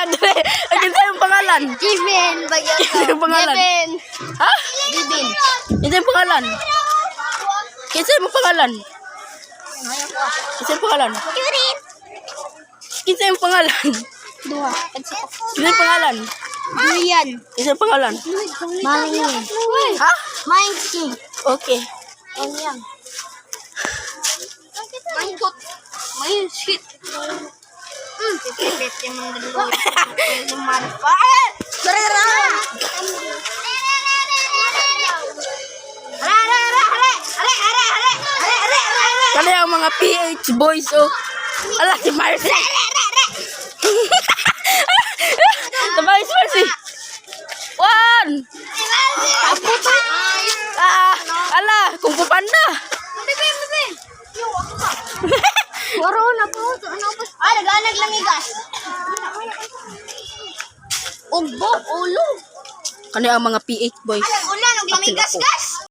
Dre, agin sa yung pangalan. Jimin, bagyan ko. Kinsa yung pangalan? Jimin. Ha? Jimin. Kinsa yung pangalan? Kinsa yung pangalan? Kinsa yung pangalan? Curit. Kinsa yung pangalan? Dua. Kinsa yung pangalan? Durian. Kinsa yung pangalan? Maling. Ha? Maingki. Okay. Ano yan? Maingkot. Maingkit. Pipipit yung mga dalawa. Yung marpa. Sarara! Kali ang mga PH boys, oh. Ala, si Marcy. Tabay si Marcy. One. Ala, kung pupanda. Waro na po. Naglanag lang igas. Ugbo, ulo. Kani ang mga PH boys. Ulan, naglanag gas-gas.